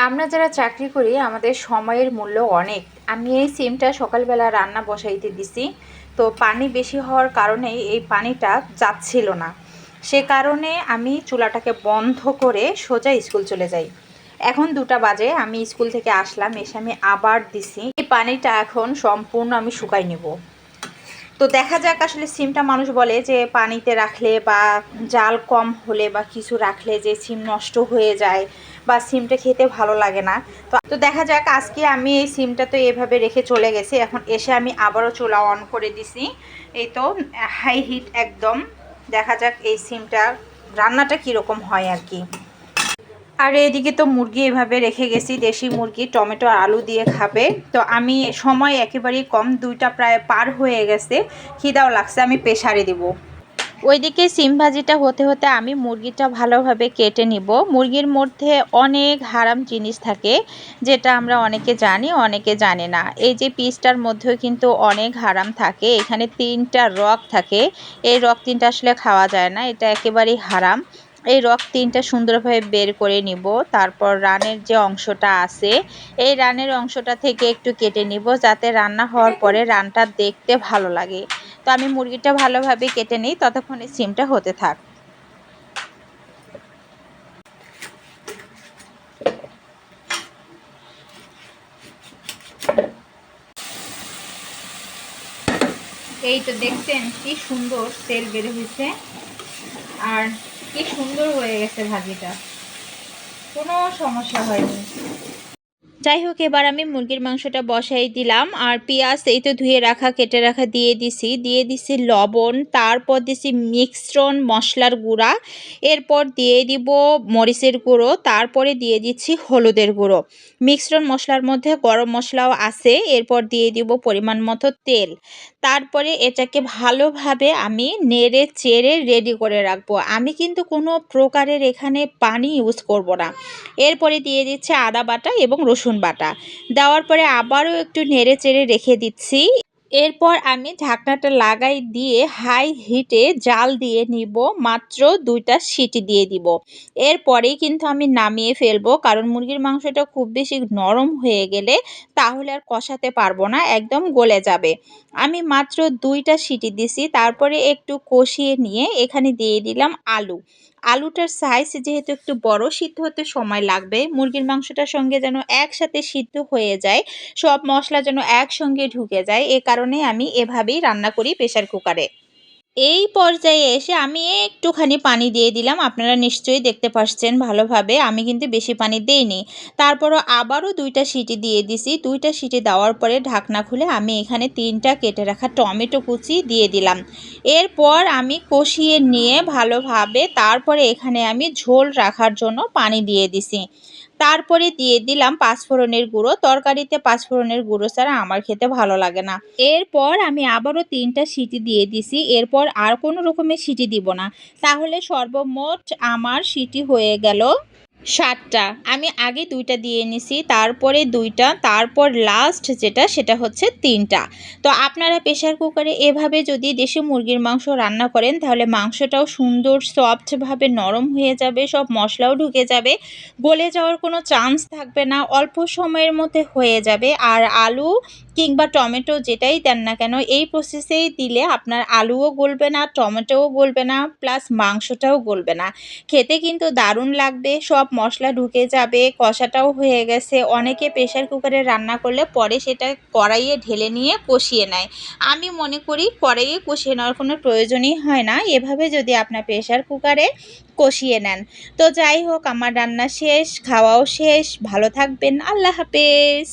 আমরা যারা চাকরি করি আমাদের সময়ের মূল্য অনেক। আমি এই সিমটা সকালবেলা রান্না বসাইতে দিছি, তো পানি বেশি হওয়ার কারণে এই পানিটা যাচ্ছিল না। সে কারণে আমি চুলাটাকে বন্ধ করে সোজা স্কুল চলে যাই। এখন 2টা বাজে, আমি স্কুল থেকে আসলাম, এসে আমি আবার দিছি। এই পানিটা এখন সম্পূর্ণ আমি শুকাই নেব। তো দেখা যাক আসলে সিমটা মানুষ বলে যে পানিতে রাখলে বা জাল কম হলে বা কিছু রাখলে যে সিম নষ্ট হয়ে যায় বা সিমটা খেতে ভালো লাগে না। তো দেখা যাক, আজকে আমি এই সিমটা তো এভাবে রেখে চলে গেছি। এখন এসে আমি আবারও চুলা অন করে দিছি, এই তো হাই হিট একদম। দেখা যাক এই সিমটা রান্নাটা কীরকম হয় আর কি। আর এদিকে তো মুরগি এভাবে রেখে গেছি, দেশি মুরগি টমেটো আর আলু দিয়ে খাবে। তো আমি সময় একেবারেই কম, 2টা প্রায় পার হয়ে গেছে, খিদাও লাগছে, আমি প্রেসারে দিব। ওইদিকে সিম ভাজিটা হতে হতে আমি মুরগিটা ভালোভাবে কেটে নিব। মুরগির মধ্যে অনেক হারাম জিনিস থাকে, যেটা আমরা অনেকে জানি অনেকে জানে না। এই যে পিসটার মধ্যেও কিন্তু অনেক হারাম থাকে। এখানে 3টা রগ থাকে, এই রগ 3টা আসলে খাওয়া যায় না, এটা একেবারেই হারাম। এই রগ 3টা সুন্দরভাবে বের করে নিব। তারপর রানের যে অংশটা আছে, এই রানের অংশটা থেকে একটু কেটে নিব, যাতে রান্না হওয়ার পরে রানটা দেখতে ভালো লাগে। তো আমি মুরগিটা ভালোভাবে কেটে নিই, ততক্ষণে সিমটা হতে থাক। এই তো দেখছেন কি সুন্দর তেল বের হয়েছে, আর কি সুন্দর হয়ে গেছে ভাজিটা, কোনো সমস্যা হয়নি। যাই হোক, এবার আমি মুরগির মাংসটা বসাই দিলাম, আর পেঁয়াজ এই তো ধুয়ে রাখা কেটে রাখা দিয়ে দিছি লবণ, তারপর দিছি মিশ্রণ মশলার গুঁড়া, এরপর দিয়ে দিব মরিচের গুঁড়ো, তারপরে দিয়ে দিচ্ছি হলুদের গুঁড়ো। মিশ্রণ মশলার মধ্যে গরম মশলাও আছে। এরপর দিয়ে দিব পরিমাণ মতো তেল। তারপরে এটাকে ভালোভাবে আমি নেড়ে চেড়ে রেডি করে রাখবো। আমি কিন্তু কোনো প্রকারের এখানে পানি ইউজ করব না। এরপরে দিয়ে দিচ্ছি আদা বাটা এবং রসুন বাটা। দেওয়ার পরে আবারও একটু নেড়ে চেড়ে রেখে দিচ্ছি। এরপর আমি ঢাকনাটা লাগাই দিয়ে হাই হিটে জাল দিয়ে নিব, মাত্র 2টা সিটি দিয়ে দিব। এরপরেই কিন্তু আমি নামিয়ে ফেলবো, কারণ মুরগির মাংসটা খুব বেশি নরম হয়ে গেলে তাহলে আর কষাতে পারবো না, একদম গলে যাবে। আমি মাত্র 2টা সিটি দিছি, তারপরে একটু কষিয়ে নিয়ে এখানে দিয়ে দিলাম আলু। আলুটার সাইজ যেহেতু একটু বড়, সিদ্ধ হতে সময় লাগবে। মুরগির মাংসটার সঙ্গে যেন একসাথে সিদ্ধ হয়ে যায়, সব মশলা যেন একসঙ্গে ঢুকে যায়, এ কারণে আমি এভাবেই রান্না করি প্রেসার কুকারে। এই পর্যায়ে এসে আমি একটুখানি পানি দিয়ে দিলাম। আপনারা নিশ্চয়ই দেখতে পাচ্ছেন ভালোভাবে, আমি কিন্তু বেশি পানি দেইনি। তারপরও আবারও 2টা সিটি দিয়ে দিছি। 2টা সিটি দেওয়ার পরে ঢাকনা খুলে আমি এখানে 3টা কেটে রাখা টমেটো কুচি দিয়ে দিলাম। এরপর আমি কষিয়ে নিয়ে ভালোভাবে তারপরে এখানে আমি ঝোল রাখার জন্য পানি দিয়ে দিছি। তারপরে দিয়ে দিলাম পাঁচফোড়নের গুঁড়ো। তরকারিতে পাঁচফোড়নের গুঁড়ো ছাড়া আমার খেতে ভালো লাগে না। এরপর আমি আবারও 3টা সিটি দিয়ে দিছি। এরপর আর কোনো রকমের সিটি দিব না, তাহলে সর্বমোট আমার সিটি হয়ে গেল 7টা। আমি আগে 2টা দিয়ে নিছি, তারপরে 2টা, তারপর লাস্ট যেটা সেটা হচ্ছে 3টা। তো আপনারা প্রেসার কুকারে এভাবে যদি দেশি মুরগির মাংস রান্না করেন, তাহলে মাংসটাও সুন্দর সফটভাবে নরম হয়ে যাবে, সব মশলাও ঢুকে যাবে, গলে যাওয়ার কোনো চান্স থাকবে না, অল্প সময়ের মধ্যে হয়ে যাবে। আর আলু কিংবা টমেটো যেটাই দেন না কেন, এই প্রসেসেই দিলে আপনার আলুও গলবে না, টমেটোও গলবে না, প্লাস মাংসটাও গলবে না। খেতে কিন্তু দারুণ লাগবে, সব মশলা ঢুকে যাবে, কষাটাও হয়ে গেছে। অনেকে প্রেসার কুকারে রান্না করলে পরে সেটা কড়াইয়ে ঢেলে নিয়ে কষিয়ে নেয়। আমি মনে করি কড়াইয়ে কষিয়ে নেওয়ার কোনো প্রয়োজনই হয় না, এভাবে যদি আপনার প্রেসার কুকারে কষিয়ে নেন। তো যাই হোক, আমার রান্না শেষ, খাওয়াও শেষ। ভালো থাকবেন, আল্লাহ হাফেজ।